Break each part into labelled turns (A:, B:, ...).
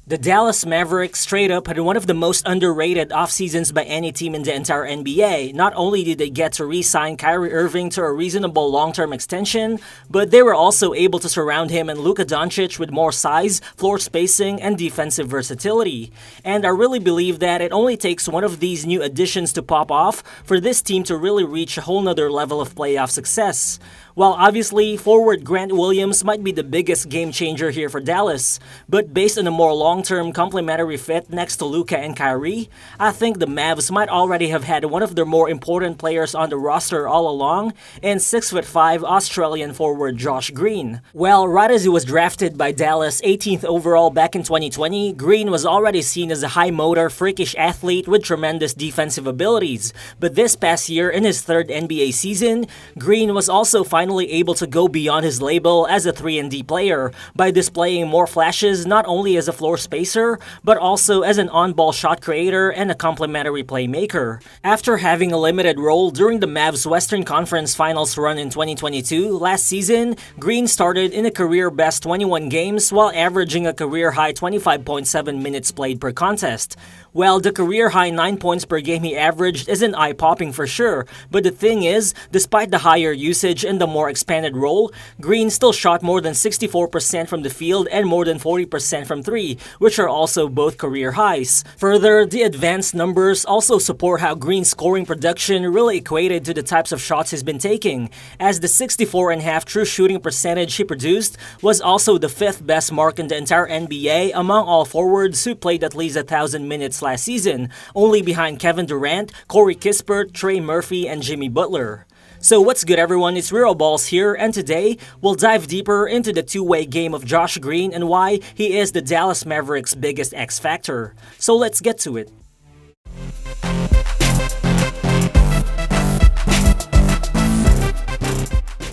A: The Dallas Mavericks straight up had one of the most underrated off-seasons by any team in the entire NBA. Not only did they get to re-sign Kyrie Irving to a reasonable long-term extension, but they were also able to surround him and Luka Doncic with more size, floor spacing, and defensive versatility. And I really believe that it only takes one of these new additions to pop off for this team to really reach a whole nother level of playoff success. While obviously, forward Grant Williams might be the biggest game changer here for Dallas, but based on a more long-term complementary fit next to Luka and Kyrie, I think the Mavs might already have had one of their more important players on the roster all along in 6'5" Australian forward Josh Green. Well, right as he was drafted by Dallas 18th overall back in 2020, Green was already seen as a high-motor, freakish athlete with tremendous defensive abilities. But this past year, in his third NBA season, Green was also finally able to go beyond his label as a 3-and-D player by displaying more flashes not only as a floor spacer, but also as an on-ball shot creator and a complementary playmaker. After having a limited role during the Mavs Western Conference Finals run in 2022, last season, Green started in a career-best 21 games while averaging a career-high 25.7 minutes played per contest. Well, the career-high 9 points per game he averaged isn't eye-popping for sure, but the thing is, despite the higher usage and the more expanded role, Green still shot more than 64% from the field and more than 40% from 3, which are also both career highs. Further, the advanced numbers also support how Green's scoring production really equated to the types of shots he's been taking, as the 64.5 true shooting percentage he produced was also the 5th best mark in the entire NBA among all forwards who played at least 1,000 minutes last season, only behind Kevin Durant, Corey Kispert, Trey Murphy, and Jimmy Butler. So what's good everyone, it's Real Balls here, and today we'll dive deeper into the two-way game of Josh Green and why he is the Dallas Mavericks' biggest X-factor. So let's get to it.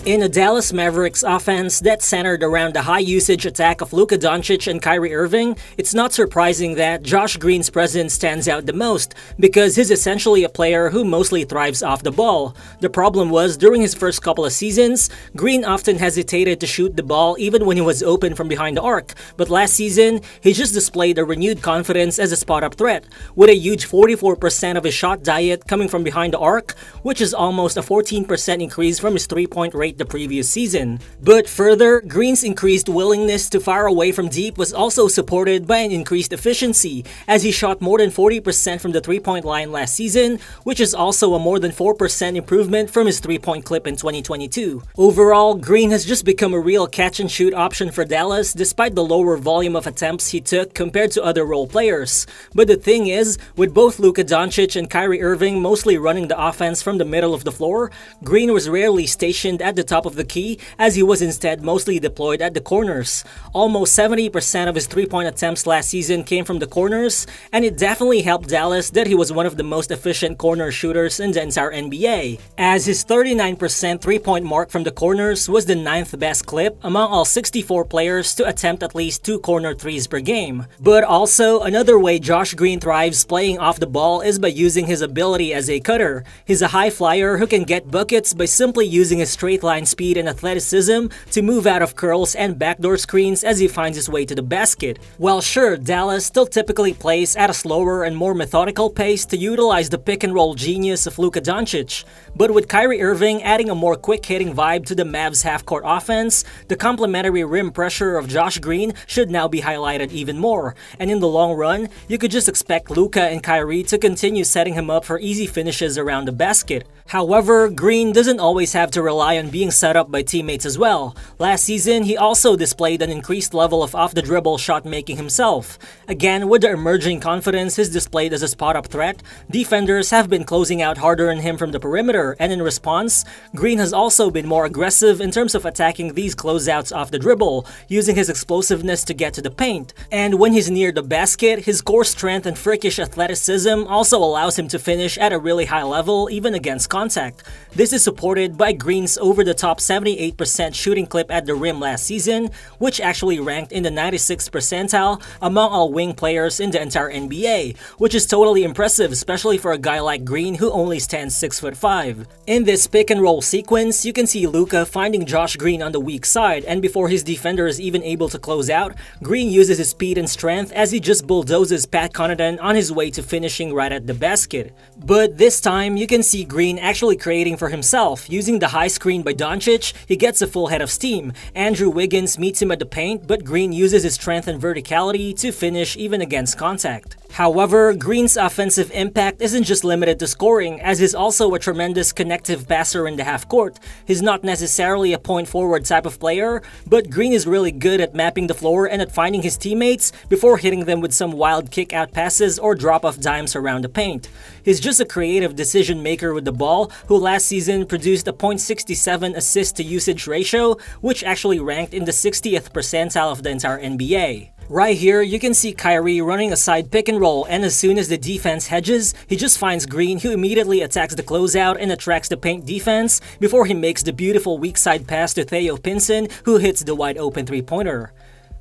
A: In a Dallas Mavericks offense that centered around the high-usage attack of Luka Doncic and Kyrie Irving, it's not surprising that Josh Green's presence stands out the most because he's essentially a player who mostly thrives off the ball. The problem was, during his first couple of seasons, Green often hesitated to shoot the ball even when he was open from behind the arc, but last season, he just displayed a renewed confidence as a spot-up threat, with a huge 44% of his shot diet coming from behind the arc, which is almost a 14% increase from his three-point rate the previous season. But further, Green's increased willingness to fire away from deep was also supported by an increased efficiency, as he shot more than 40% from the three-point line last season, which is also a more than 4% improvement from his three-point clip in 2022. Overall, Green has just become a real catch-and-shoot option for Dallas despite the lower volume of attempts he took compared to other role players. But the thing is, with both Luka Doncic and Kyrie Irving mostly running the offense from the middle of the floor, Green was rarely stationed at the top of the key, as he was instead mostly deployed at the corners. Almost 70% of his three-point attempts last season came from the corners, and it definitely helped Dallas that he was one of the most efficient corner shooters in the entire NBA, as his 39% three-point mark from the corners was the 9th best clip among all 64 players to attempt at least 2 corner threes per game. But also, another way Josh Green thrives playing off the ball is by using his ability as a cutter. He's a high flyer who can get buckets by simply using his straight line speed and athleticism to move out of curls and backdoor screens as he finds his way to the basket. Well, sure, Dallas still typically plays at a slower and more methodical pace to utilize the pick-and-roll genius of Luka Doncic, but with Kyrie Irving adding a more quick-hitting vibe to the Mavs half-court offense, the complementary rim pressure of Josh Green should now be highlighted even more, and in the long run, you could just expect Luka and Kyrie to continue setting him up for easy finishes around the basket. However, Green doesn't always have to rely on being set up by teammates as well. Last season, he also displayed an increased level of off-the-dribble shot-making himself. Again, with the emerging confidence he's displayed as a spot-up threat, defenders have been closing out harder on him from the perimeter, and in response, Green has also been more aggressive in terms of attacking these closeouts off the dribble, using his explosiveness to get to the paint. And when he's near the basket, his core strength and freakish athleticism also allows him to finish at a really high level even against contact. contact. This is supported by Green's over-the-top 78% shooting clip at the rim last season, which actually ranked in the 96th percentile among all wing players in the entire NBA, which is totally impressive, especially for a guy like Green who only stands 6'5". In this pick-and-roll sequence, you can see Luka finding Josh Green on the weak side, and before his defender is even able to close out, Green uses his speed and strength as he just bulldozes Pat Connaughton on his way to finishing right at the basket. But this time, you can see Green actually creating for himself. Using the high screen by Doncic, he gets a full head of steam. Andrew Wiggins meets him at the paint, but Green uses his strength and verticality to finish even against contact. However, Green's offensive impact isn't just limited to scoring, as he's also a tremendous connective passer in the half court. He's not necessarily a point forward type of player, but Green is really good at mapping the floor and at finding his teammates before hitting them with some wild kick-out passes or drop-off dimes around the paint. He's just a creative decision maker with the ball, who last season produced a .67 assist to usage ratio, which actually ranked in the 60th percentile of the entire NBA. Right here, you can see Kyrie running a side pick and roll, and as soon as the defense hedges, he just finds Green, who immediately attacks the closeout and attracts the paint defense before he makes the beautiful weak side pass to Theo Pinson, who hits the wide open three-pointer.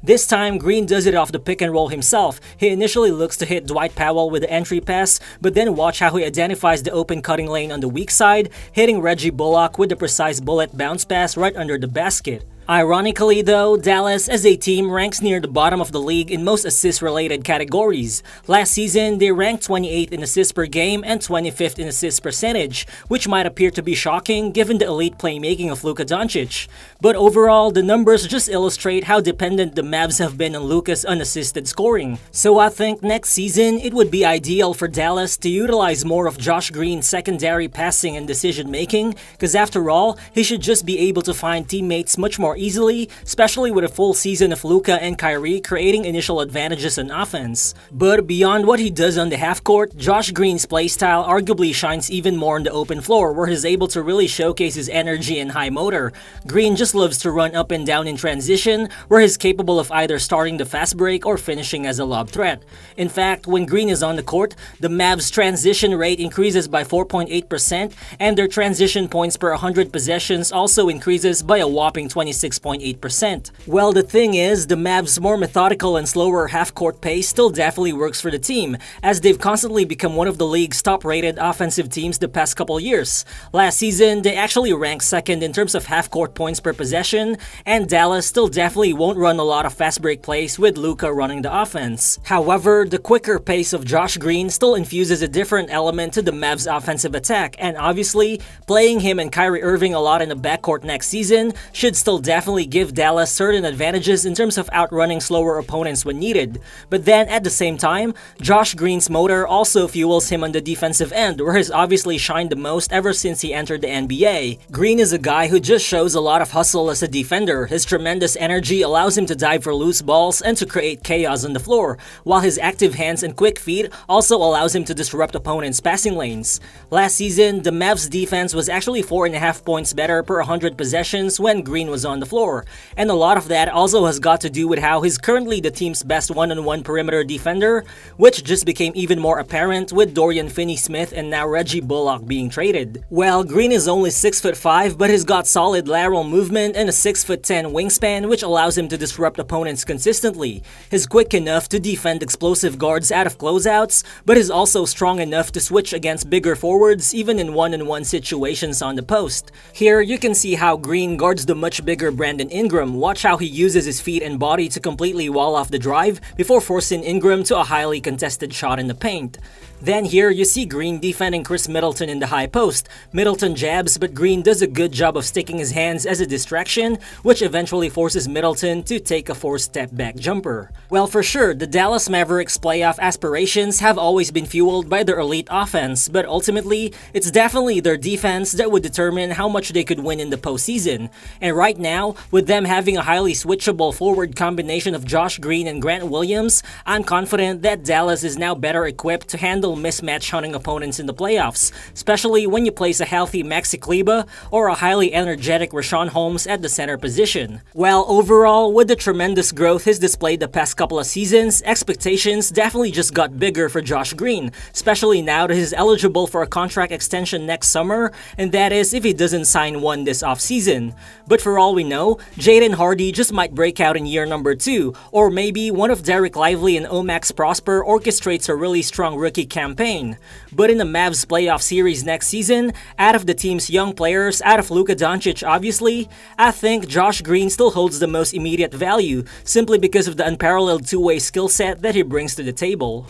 A: This time, Green does it off the pick and roll himself. He initially looks to hit Dwight Powell with the entry pass, but then watch how he identifies the open cutting lane on the weak side, hitting Reggie Bullock with the precise bullet bounce pass right under the basket. Ironically though, Dallas as a team ranks near the bottom of the league in most assist-related categories. Last season, they ranked 28th in assists per game and 25th in assist percentage, which might appear to be shocking given the elite playmaking of Luka Doncic. But overall, the numbers just illustrate how dependent the Mavs have been on Luka's unassisted scoring. So I think next season, it would be ideal for Dallas to utilize more of Josh Green's secondary passing and decision-making, because after all, he should just be able to find teammates much more easily, especially with a full season of Luka and Kyrie creating initial advantages on offense. But beyond what he does on the half court, Josh Green's playstyle arguably shines even more on the open floor, where he's able to really showcase his energy and high motor. Green just loves to run up and down in transition, where he's capable of either starting the fast break or finishing as a lob threat. In fact, when Green is on the court, the Mavs' transition rate increases by 4.8%, and their transition points per 100 possessions also increases by a whopping 26.8%. Well, the thing is, the Mavs' more methodical and slower half-court pace still definitely works for the team, as they've constantly become one of the league's top-rated offensive teams the past couple years. Last season, they actually ranked second in terms of half-court points per possession, and Dallas still definitely won't run a lot of fast break plays with Luka running the offense. However, the quicker pace of Josh Green still infuses a different element to the Mavs' offensive attack, and obviously, playing him and Kyrie Irving a lot in the backcourt next season should still definitely give Dallas certain advantages in terms of outrunning slower opponents when needed. But then at the same time, Josh Green's motor also fuels him on the defensive end, where he's obviously shined the most ever since he entered the NBA. Green is a guy who just shows a lot of hustle as a defender. His tremendous energy allows him to dive for loose balls and to create chaos on the floor, while his active hands and quick feet also allows him to disrupt opponents' passing lanes. Last season, the Mavs defense was actually 4.5 points better per 100 possessions when Green was on the floor, and a lot of that also has got to do with how he's currently the team's best one-on-one perimeter defender, which just became even more apparent with Dorian Finney-Smith and now Reggie Bullock being traded. Well, Green is only 6'5", but he's got solid lateral movement and a 6'10" wingspan, which allows him to disrupt opponents consistently. He's quick enough to defend explosive guards out of closeouts, but is also strong enough to switch against bigger forwards even in one-on-one situations on the post. Here, you can see how Green guards the much bigger Brandon Ingram. Watch how he uses his feet and body to completely wall off the drive before forcing Ingram to a highly contested shot in the paint. Then here, you see Green defending Chris Middleton in the high post. Middleton jabs, but Green does a good job of sticking his hands as a distraction, which eventually forces Middleton to take a four-step back jumper. Well, for sure, the Dallas Mavericks playoff aspirations have always been fueled by their elite offense, but ultimately, it's definitely their defense that would determine how much they could win in the postseason. And right now, Now, with them having a highly switchable forward combination of Josh Green and Grant Williams, I'm confident that Dallas is now better equipped to handle mismatch hunting opponents in the playoffs, especially when you place a healthy Maxi Kleber or a highly energetic Richaun Holmes at the center position. Well, overall, with the tremendous growth he's displayed the past couple of seasons, expectations definitely just got bigger for Josh Green, especially now that he's eligible for a contract extension next summer, and that is if he doesn't sign one this offseason. But for all we know, Jaden Hardy just might break out in year number 2, or maybe one of Derek Lively and Omax Prosper orchestrates a really strong rookie campaign. But in the Mavs playoff series next season, out of the team's young players, out of Luka Doncic obviously, I think Josh Green still holds the most immediate value, simply because of the unparalleled two-way skill set that he brings to the table.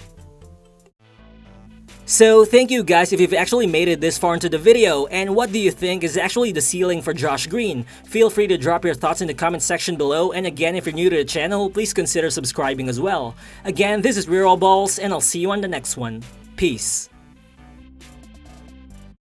A: So thank you guys if you've actually made it this far into the video, and what do you think is actually the ceiling for Josh Green? Feel free to drop your thoughts in the comment section below, and again, if you're new to the channel, please consider subscribing as well. Again, this is Real Balls, and I'll see you on the next one. Peace.